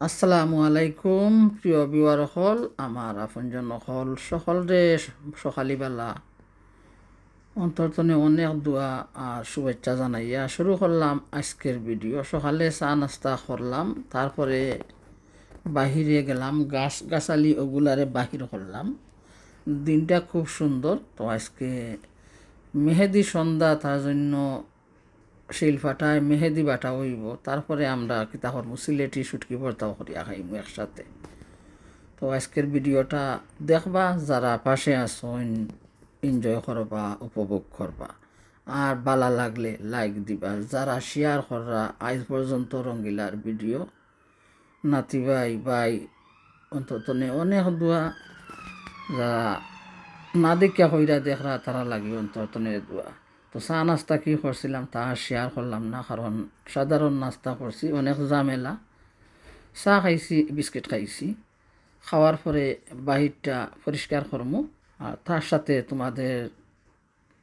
আসসালামু আলাইকুম প্রিয় বিওয়ার হল আমার আপনজন হল সকলরে সকালি বেলা অন্তর্তনে অনেক দোয়া আর শুভেচ্ছা জানাইয়া শুরু করলাম আজকের ভিডিও। সকালে চা নাস্তা করলাম, তারপরে বাহিরে গেলাম, গাছালি ওগুলারে বাহির করলাম। দিনটা খুব সুন্দর। তো আজকে মেহেদি সন্ধ্যা, তার জন্য শিলফাটায় মেহেদি বাটা হইব। তারপরে আমরা কিতা করবো, সিলেটি শুটকি ভর্তাও করিয়া খাইমু একসাথে। তো আজকের ভিডিওটা দেখবা, যারা পাশে আসুন এনজয় করবা, উপভোগ করবা, আর ভালো লাগলে লাইক দিবা। যারা শেয়ার কররা আজ পর্যন্ত রঙ্গিলার ভিডিও নাতি ভাই অন্তত অনেক দোয়া, যারা না দেখিয়া কইরা দেখরা তারা লাগে অন্তত দোয়া। তো চা নাস্তা কি করছিলাম তা শেয়ার করলাম না, কারণ সাধারণ নাস্তা করছি, অনেক ঝামেলা। চা খাইছি, বিস্কিট খাইছি। খাওয়ার পরে বাহিরটা পরিষ্কার করমু, আর তার সাথে তোমাদের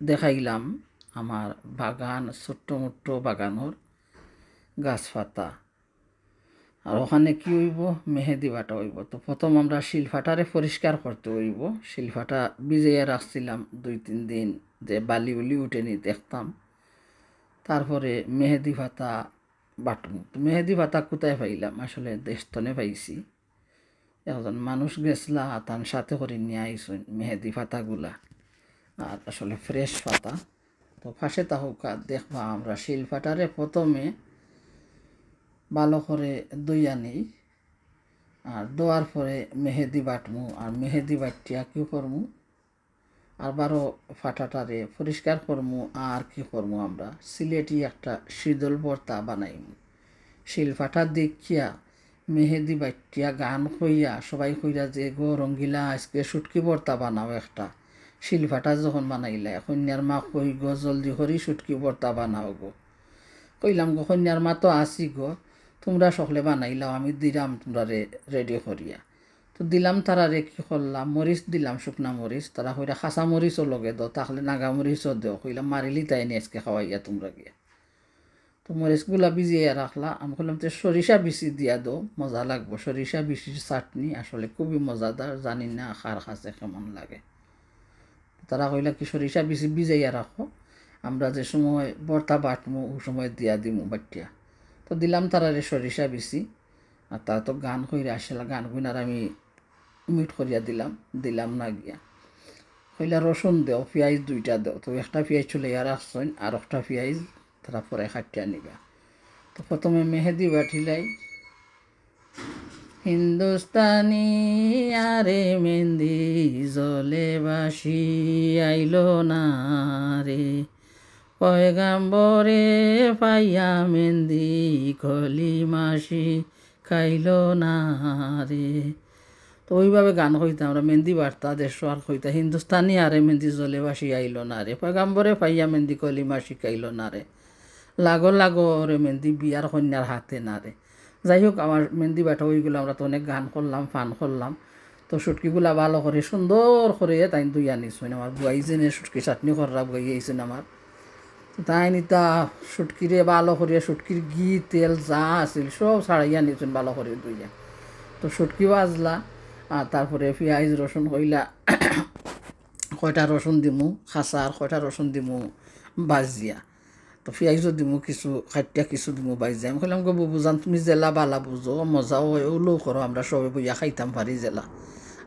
দেখাইলাম আমার বাগান, ছোট্ট মোট্ট বাগানোর গাছপাতা। আর ওখানে কি হইব, মেহেদি বাটা হইব। তো প্রথম আমরা শিলফাটারে পরিষ্কার করতে হইব। শিলফাটা ভিজাইয়া রাখছিলাম 2-3 দিন, যে বালি উলি উঠেনি দেখতাম। তারপরে মেহেদি পাতা বাটমু। তো মেহেদি পাতা কোথায় পাইলাম, আসলে দেশতনে পাইছি। একজন মানুষ গেছলা, তার সাথে করে নিয়ে আইসুন মেহেদি পাতাগুলা, আর আসলে ফ্রেশ পাতা। তো ফাঁসে তাহুকা দেখবা, আমরা শিলফাটারে প্রথমে ভালো করে দইয়া নিই, আর দোয়ার পরে মেহেদি বাটমু। আর মেহেদি বাটিয়া কী করমু, আবারও ফাটাটারে পরিষ্কার করমু। আর কি করমু, আমরা সিলেটি একটা শীতল ভর্তা বানাইমু। শিলফাটা দেখিয়া মেহেদি বাটিয়া গান কইয়া সবাই কইরা যে গো রঙ্গিলা আজকে শুটকি ভর্তা বানাও একটা। শিলফাটা যখন বানাইলা, কন্যার মা কই গো জলদি করি শুটকি ভর্তা বানাও গো। কইলাম গো কন্যার মা তো আসি গো, তোমরা সকলে বানাইলাও, আমি দিলাম তোমরা রেডি করিয়া। তো দিলাম তারারে, কি করলাম, মরিচ দিলাম, শুকনা মরিচ। তারা কইরা খাঁচা মরিচও লগে দাও, তাহলে নাগা মরিচও দেও। কইলাম মারিলি তাই নিয়ে আজকে খাওয়াইয়া তোমরা গিয়া। তো মরিচগুলা ভিজিয়ে রাখলা। আমি বললাম তো সরিষা বিচি দিয়া দো, মজা লাগবো। সরিষা বিচির চাটনি আসলে খুবই মজাদার, জানি না খার কাছে কেমন লাগে। তারা কইলা কি সরিষা বিচি ভিজাইয়া রাখো, আমরা যে সময় ভর্তা বাটমু ওই সময় দিয়া দিমু বাটিয়া। তো দিলাম তারারে সরিষা বিচি। আর তারা তো গান কইরা আসলা, গান কইনার আমি মিট করিয়া দিলাম না গিয়া। কইলা রসুন দেও, পেঁয়াজ 2টা দেও। তো একটা পেঁয়াজ চলে আর আসছেন, আর একটা পেঁয়াজ তারা পরে খাটিয়া নিবা। তো প্রথমে মেহেদি বাটিলাই, হিন্দুস্তানি আরে মেহেন্দি জলে বাসি আইলো না রে, পয়গাম্বরে পাইয়া মেহেন্দি খলি মাসি খাইলো না রে। তো ওইভাবে গান কইতাম আমরা, মেহেন্দি বার্তা দেশ আর কইতা হিন্দুস্তানি আরে মেহেন্দি জলে বাসি আইলো না রে, পয়গাম্বরে পাইয়া মেহেন্দি খলি মাসি খাইলো না রে, লাগো লাগো রে মেহেন্দি বিয়ার কন্যার হাতে না রে। যাই হোক, আমার মেহেন্দি বাটা ওইগুলো আমরা তো অনেক গান করলাম, ফান করলাম। তো শুটকিগুলা ভালো করে সুন্দর করে তাই দুই আনিছেন। আমার বুয়াইছেন শুটকি চাটনি করা বুয়াইছেন আমার। তাই নিতা শুটকিরে ভালো করে, শুটকির ঘি তেল যা আছিল সব ছাড়াইয়া নিছেন ভালো করে দুইয়া। তো শুটকি বাজলা, আর তারপরে পেঁয়াজ রসুন কইলা কয়টা রসুন দিমু খাঁচা, আর কয়টা রসুন দিমু বাজিয়া। তো পেঁয়াজও দিমু কিছু, খাইটিয়া কিছু দিমু বাইজা। আমি কইলাম গো বুঝান, তুমি জেলা বালা বুঝো, মজাও হয়, ওগুলো করো, আমরা সবে বইয়া খাইতাম পারি জেলা।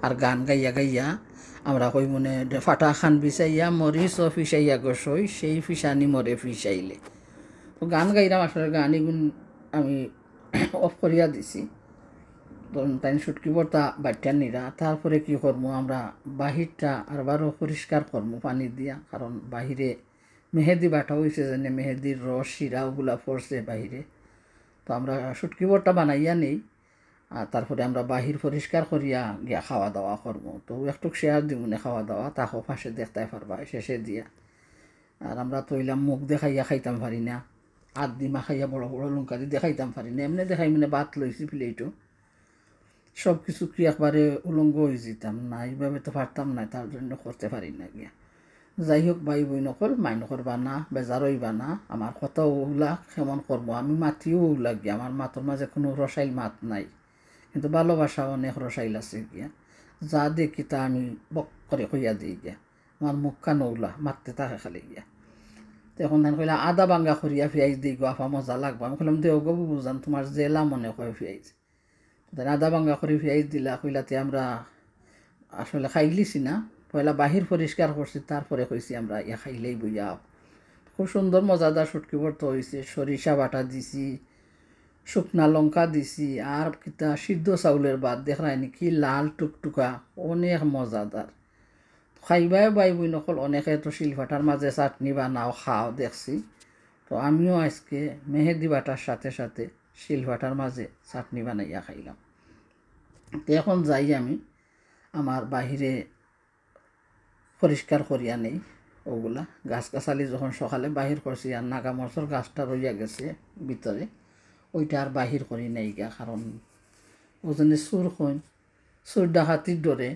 আর গান গাইয়া গাইয়া আমরা কই মনে ফাটা খান বিচাইয়া মরিচ ও ফিসাইয়া গসই, সেই ফিসানি মরে ফিসাইলে। তো গান গাইলাম, আসলে গানিগুন আমি অফ করিয়া দিছি। ধরুন তাই শুটকি ভর্তা বাটিয়া নিরা। তারপরে কি করবো, আমরা বাহিরটা আরবারও পরিষ্কার করবো পানি দিয়া, কারণ বাহিরে মেহেদি বাটা হয়েছে, যেন মেহেদির রস শিরা ওগুলা পড়ছে বাহিরে। তো আমরা শুটকি ভর্তা বানাইয়া নেই, আর তারপরে আমরা বাহির পরিষ্কার করিয়া গিয়া খাওয়া দাওয়া করবো। তো একটু শেয়ার দিব না খাওয়া দাওয়া, তাকেও পাশে দেখতে পারবা শেষে দিয়া। আর আমরা তৈলাম মুখ দেখাইয়া খাইতাম পারি না, হাত দিমা খাইয়া বড় বড় লঙ্কা দিয়ে দেখাইতাম পারি না। এমনি দেখাই মানে ভাত লইছি প্লেটও, সব কিছু কি একবারে উলঙ্গ হয়ে যেতাম না, এইভাবে তো পারতাম না, তার জন্য করতে পারি না গিয়া। যাই হোক, ভাই বই নকল মাইন করবা না, বেজার হইবা না। আমার কথা ওগুলা কেমন করবো, আমি মাতিও ওগুলা গিয়া, আমার মাতর মাঝে কোনো রসাইল মাত নাই। কিন্তু ভালোবাসা অনেক রসাইল আছে গিয়া, যা দেখি তা আমি বক করে কইয়া দিই গিয়া, আমার মুখখান ওগুলা মারতে থাকে খালি গিয়া। তখন ধান কইলা আদা বাঙ্গা করিয়া পেঁয়াজ দিই গো আপা মজা লাগবো। আমি কইলাম দেও গো বুঝান তোমার জেলা মনে কয় পেঁয়াজ। আদা বাঙ্গা করে পেঁয়াজ দিলা, কইলাতে আমরা আসলে খাইলিছি না, পয়লা বাহির পরিষ্কার করছি, তারপরে কইছি আমরা ইয়া খাইলেই বইয়া। খুব সুন্দর মজাদার শুটকি ভর্তা হয়েছে। সরিষা বাটা দিছি, শুকনা লঙ্কা দিছি, আর কিতা সিদ্ধ চাউলের ভাত দেখায় নাকি লাল টুকটুকা, অনেক মজাদার। খাইবাই বাই বই নকল, অনেকে তো শিলভাটার মাঝে চাটনি বানাও খাও দেখছি। তো আমিও আজকে মেহেদি বাটার সাথে সাথে শিলভাটার মাঝে চাটনি বানাইয়া খাইলাম। তো এখন যাই আমি আমার বাহিরে পরিষ্কার করিয়া নেই ওগুলা। গাছগাছালি যখন সকালে বাহির করছি, আর নাগামরচর গাছটা রইয়া গেছে ভিতরে, ওইটা আর বাহির করি নাই গা। কারণ ওজনে চোর কইন, চোর ডাকাতির ডরে,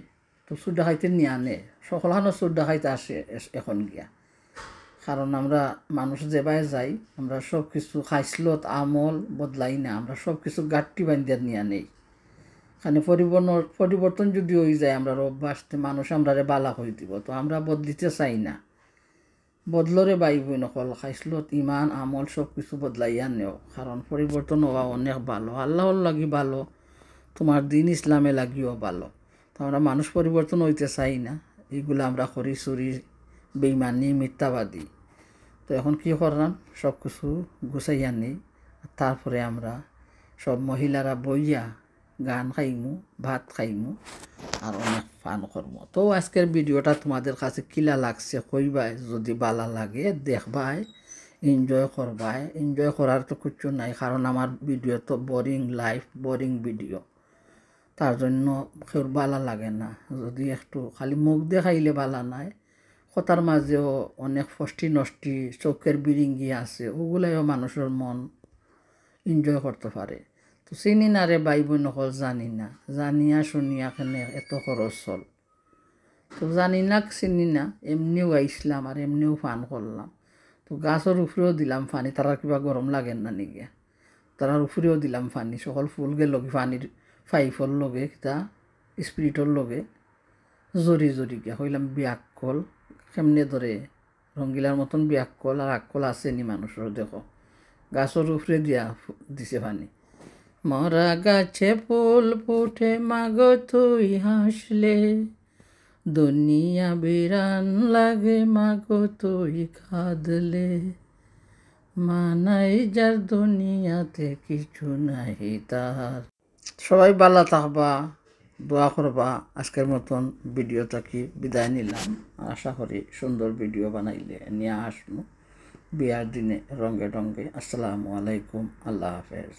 তো চোর ডাকাইতে নিয়ে আনে, সকলখানো চোর ডাকাইতে আসে এখন গিয়া। কারণ আমরা মানুষ যেবাই যাই, আমরা সব কিছু খাইসলত আমল বদলাই না, আমরা সব কিছু গাঁটটি বান্ধিয়া নিয়ে নেই। খানে পরিবর্তন যদি হয়ে যায় আমরা অভ্যাসতে, মানুষ আমরা বালা হয়ে দিব। তো আমরা বদলিতে চাই না, বদলরে বাইবই নকল খাইসলত ইমান আমল সব কিছু বদলাইয়া নেও। কারণ পরিবর্তন হওয়া অনেক ভালো, আল্লাহর লাগি ভালো, তোমার দিন ইসলামে লাগিও ভালো। তো আমরা মানুষ পরিবর্তন হইতে চাই না, এইগুলো আমরা করি চুরি, বেইমানি, মিথ্যাবাদী। তো এখন কী করলাম, সব কিছু গুছাইয়া নেই, তারপরে আমরা সব মহিলারা বইয়া গান খাইমু, ভাত খাইমু, আর অনেক ফান করবো। তো আজকের ভিডিওটা তোমাদের কাছে কিলা লাগছে কইবাই, যদি ভালো লাগে দেখবাই, এনজয় করবাই। এনজয় করার তো কিছু নাই, কারণ আমার ভিডিও তো বোরিং লাইফ, বোরিং ভিডিও, তার জন্য কেউ ভালো লাগে না। যদি একটু খালি মুখ দেখাইলে ভালো নাই, কথার মাঝেও অনেক ফষ্টি নষ্টি চোখের বিরিঙ্গি আছে, ওগুলাইও মানুষের মন এনজয় করতে পারে। তো চিনি না রে বাই বোন নকল, জানি না, জানিয়া শুনিয়া কেনে এত খরচ চল। তো জানি না চিনি না, এমনিও আইসলাম আর এমনিও ফান করলাম। তো গাছের উপরেও দিলাম পানি, তারা কিবা গরম লাগে না নিগে, তারার উপরেও দিলাম পানি, সকল ফুল গেল পানির পাইপর লগে কিতা স্পিরিটর লগে জরি জরি গিয়া হইলাম ব্যাককল কেমনে ধরে রঙ্গিলার মতন ব্যাককল আর আককল আসেনি মানুষের। দেখো গাছের উপরে দিছে পানি। মরা গাছে ফুল ফুটে মাগো তুই হাসলে, দুনিয়া বিরান লাগে মাগো তুই কাঁদলে, মানাই যার দুনিয়াতে কিছু নাই তার। সবাই ভালো থাকবা, দোয়া করবা। আজকের মতন ভিডিওটা কি বিদায় নিলাম, আশা করি সুন্দর ভিডিও বানাইলে নিয়ে আসবো বিয়ার দিনে রঙে রঙে। আসসালামু আলাইকুম, আল্লাহ হাফেজ।